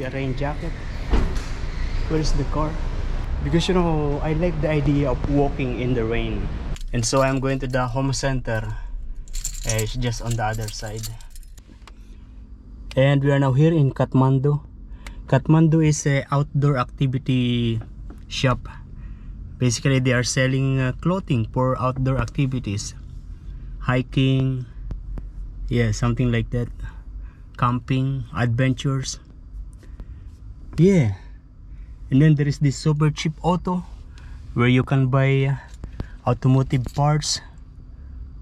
a rain jacket. Where is the car? Because you know, I like the idea of walking in the rain. And so I'm going to the home center. It's just on the other side. And we are now here in Kathmandu. Kathmandu is a outdoor activity shop. Basically they are selling clothing for outdoor activities. Hiking, yeah, something like that. Camping, adventures. Yeah. And then there is this super cheap auto where you can buy automotive parts,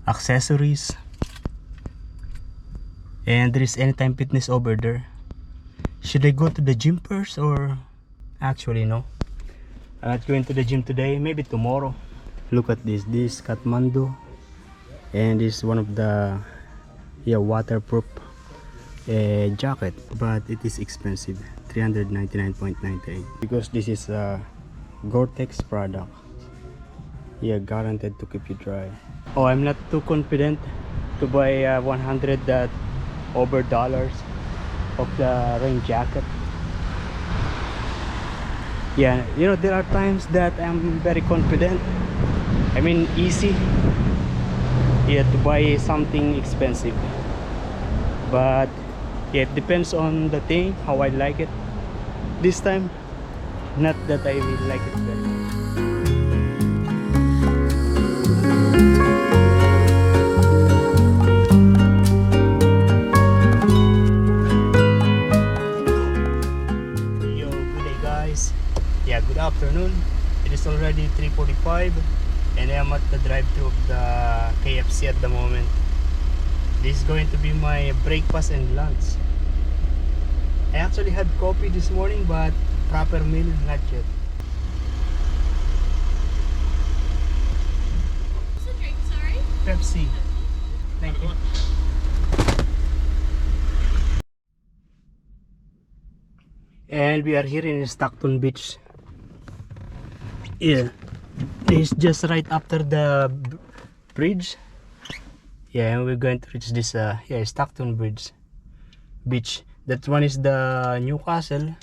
accessories, and there is Anytime Fitness over there. Should I go to the gym first, or actually no, I'm not going to the gym today, maybe tomorrow. Look at this Kathmandu, and this is one of the waterproof jacket, but it is expensive, 399.98, because this is a Gore-Tex product. Yeah, guaranteed to keep you dry. Oh, I'm not too confident to buy $100 over dollars of the rain jacket. Yeah, you know, there are times that I'm very confident, I mean easy, yeah, to buy something expensive. But yeah, it depends on the thing, how I like it. This time, not that I will like it very much. Yo, good day guys. Yeah, good afternoon. It is already 3:45 and I am at the drive-thru of the KFC at the moment. This is going to be my breakfast and lunch. I actually had coffee this morning, but proper meal not yet. What's the drink, sorry? Pepsi. Thank you. And we are here in Stockton Beach. Yeah, this is just right after the bridge. Yeah, and we're going to reach this Stockton beach. That one is the Newcastle.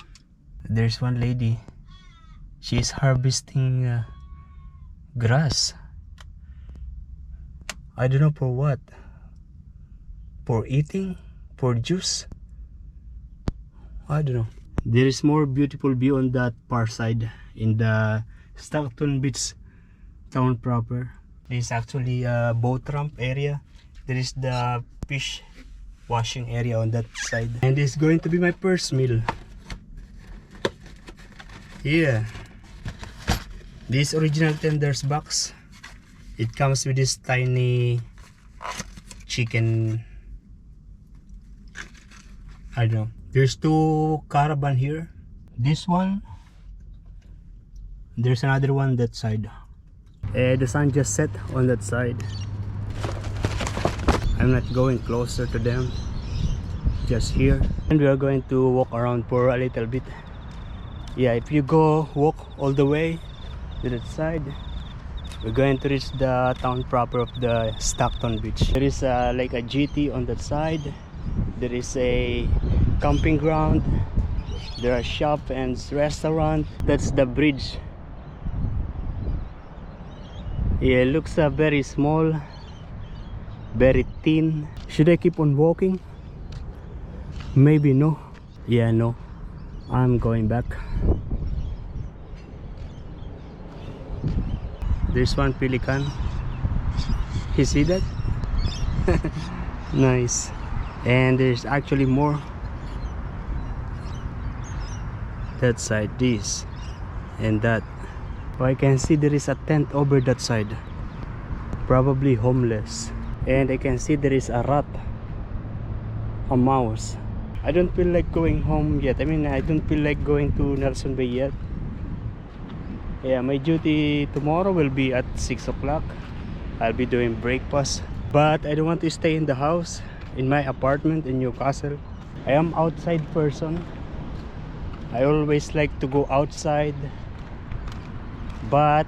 There's one lady. She's harvesting grass. I don't know for what. For eating? For juice? I don't know. There is more beautiful view on that far side in the Stockton Beach town proper. This is actually a boat ramp area. There is the fish washing area on that side, and this is going to be my first meal. Yeah, this original tenders box, it comes with this tiny chicken. I don't know. There's two caravan here. This one, there's another one that side. The sun just set on that side. I'm not going closer to them, just here. And we are going to walk around for a little bit. Yeah, if you walk all the way to that side, we're going to reach the town proper of the Stockton Beach. There is like a GT on that side. There is a camping ground. There are shop and restaurant. That's the bridge. Yeah, it looks very small, very thin. Should I keep on walking? Maybe no. Yeah, no, I'm going back. There's one pelican. You see that? Nice. And there's actually more that side, this and that. Oh, I can see there is a tent over that side, probably homeless. And I can see there is a rat, a mouse. I don't feel like going home yet. I mean, I don't feel like going to Nelson Bay yet. Yeah, my duty tomorrow will be at 6 o'clock. I'll be doing breakfast, but I don't want to stay in the house, in my apartment in Newcastle. I am outside person. I always like to go outside, but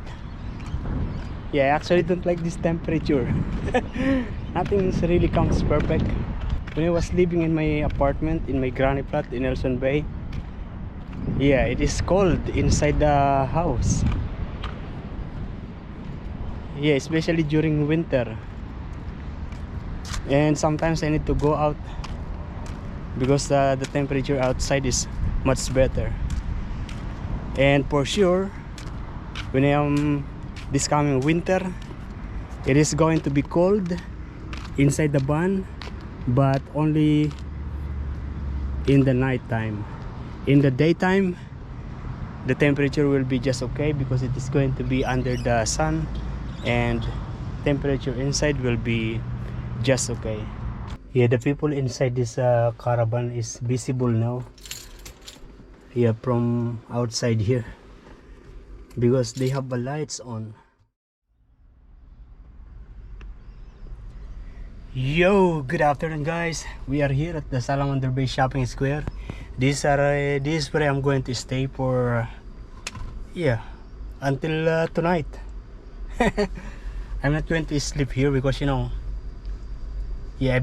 yeah, I actually don't like this temperature. Nothing really comes perfect. When I was living in my apartment in my granny flat in Nelson Bay, Yeah, it is cold inside the house. Yeah, especially during winter. And sometimes I need to go out because the temperature outside is much better. And for sure, when I am this coming winter, it is going to be cold inside the van, but only in the night time. In the daytime, the temperature will be just okay because it is going to be under the sun, and temperature inside will be just okay. Yeah, the people inside this caravan is visible now. Yeah, from outside here because they have the lights on. Yo, good afternoon guys. We are here at the Salamander Bay Shopping Square. This is where I'm going to stay for until tonight. I'm not going to sleep here because I've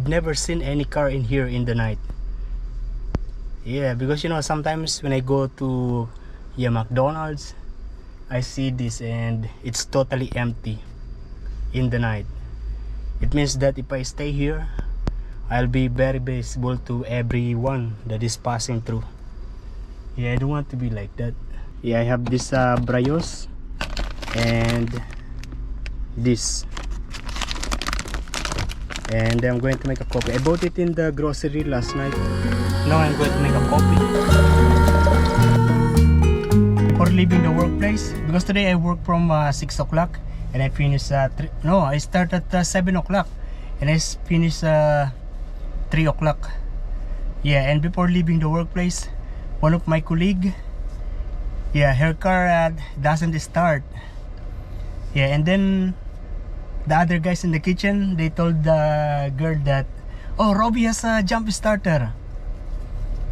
never seen any car in here in the night. Yeah, because sometimes when I go to McDonald's, I see this and it's totally empty in the night. It means that if I stay here, I'll be very visible to everyone that is passing through. Yeah, I don't want to be like that. Yeah, I have this Brayos and this, and I'm going to make a coffee. I bought it in the grocery last night. Now I'm going to make a coffee before leaving the workplace, because today I work from 6 o'clock and I finish I start at 7 o'clock and I finish 3 o'clock. Yeah, and before leaving the workplace, one of my colleague, her car doesn't start. Yeah, and then the other guys in the kitchen, they told the girl that, oh, Robbie has a jump starter.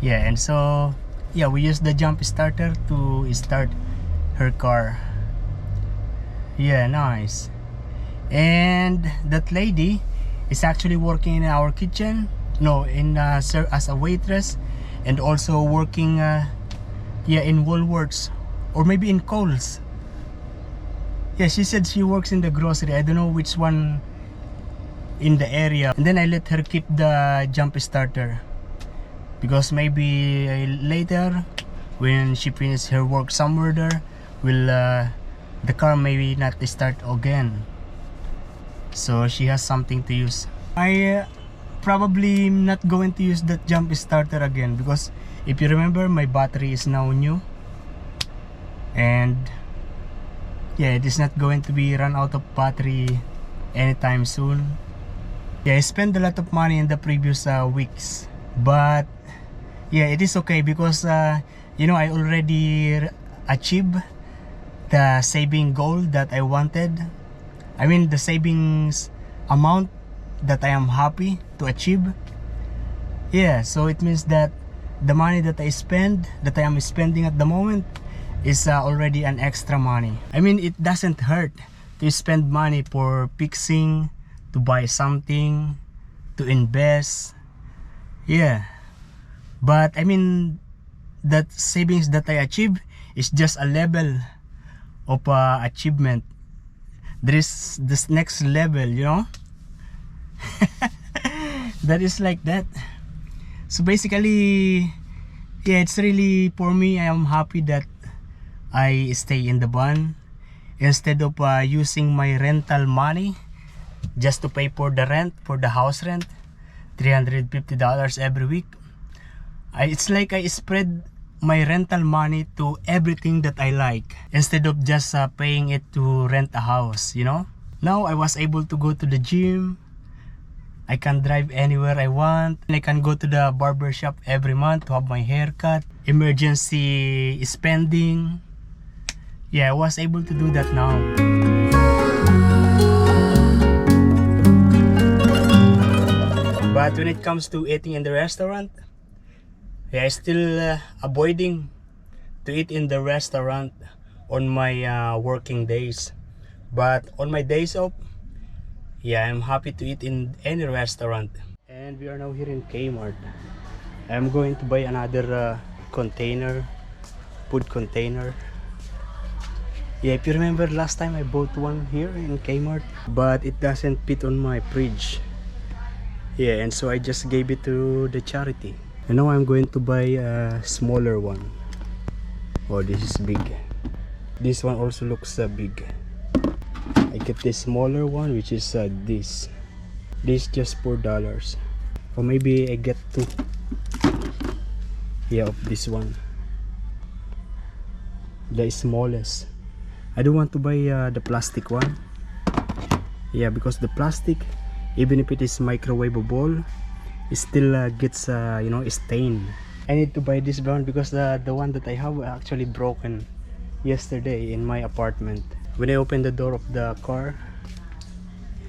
Yeah, and so we use the jump starter to start her car. Yeah, nice. And that lady is actually working in our kitchen, as a waitress, and also working in Woolworths or maybe in Kohl's. Yeah, she said she works in the grocery. I don't know which one in the area. And then I let her keep the jump starter because maybe later when she finishes her work somewhere there, will the car maybe not start again. So she has something to use. I probably not going to use that jump starter again because if you remember, my battery is now new, and it is not going to be run out of battery anytime soon. I spent a lot of money in the previous weeks, but it is okay because I already achieved the saving goal that I wanted. I mean the savings amount that I am happy to achieve. So it means that the money that I am spending at the moment is already an extra money. I mean, it doesn't hurt to spend money for fixing, to buy something, to invest. But I mean, that savings that I achieve is just a level of achievement. There is this next level, that is like that. So basically, it's really, for me, I am happy that I stay in the van instead of using my rental money just to pay for the rent, for the house rent, $350 every week. It's like I spread my rental money to everything that I like instead of just paying it to rent a house. Now I was able to go to the gym. I can drive anywhere I want. I can go to the barber shop every month to have my hair cut. Emergency spending. I was able to do that now. But when it comes to eating in the restaurant, I still avoiding to eat in the restaurant on my working days. But on my days off, I'm happy to eat in any restaurant. And we are now here in Kmart. I'm going to buy another container food container. Yeah, if you remember last time I bought one here in Kmart, but it doesn't fit on my fridge. Yeah, and so I just gave it to the charity. And now I'm going to buy a smaller one. Oh, this is big. This one also looks big. I get this smaller one, which is this. This just $4. Or maybe I get two. Yeah, of this one. The smallest. I don't want to buy the plastic one. Yeah, because the plastic, even if it is microwavable, it still gets you know, stained. I need to buy this one because the one that I have actually broken yesterday in my apartment. When I open the door of the car,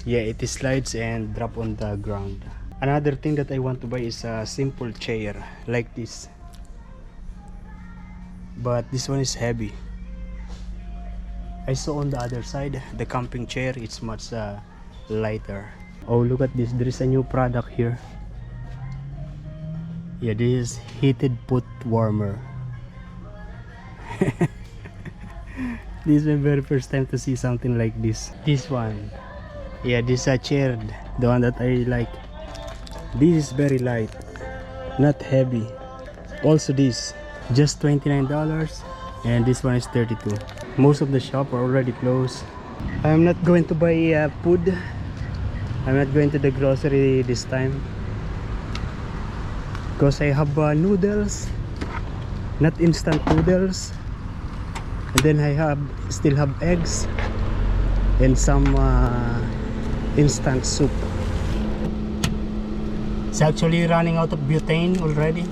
yeah, it slides and drop on the ground. Another thing that I want to buy is a simple chair like this, but this one is heavy. I saw on the other side the camping chair, it's much lighter. Oh, look at this, there is a new product here. Yeah, this is heated foot warmer. This is my very first time to see something like this. This one, yeah, this is a chair, the one that I like. This is very light, not heavy. Also this, just $29, and this one is $32. Most of the shop are already closed. I'm not going to buy food. I'm not going to the grocery this time because I have noodles, not instant noodles, and then I still have eggs and some instant soup. It's actually running out of butane already,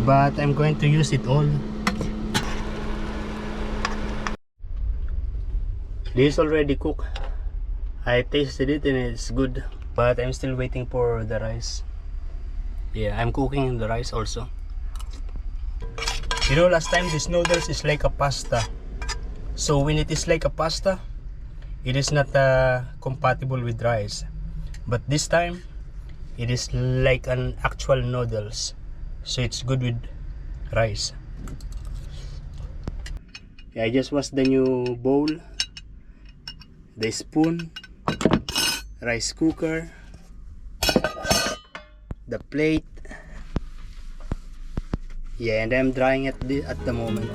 but I'm going to use it all. This is already cooked. I tasted it and it's good, but I'm still waiting for the rice. Yeah, I'm cooking the rice also. You know, last time this noodles is like a pasta. So when it is like a pasta, it is not compatible with rice. But this time, it is like an actual noodles. So it's good with rice. Yeah, I just washed the new bowl, the spoon, rice cooker, the plate. Yeah, and I'm drying it at the moment.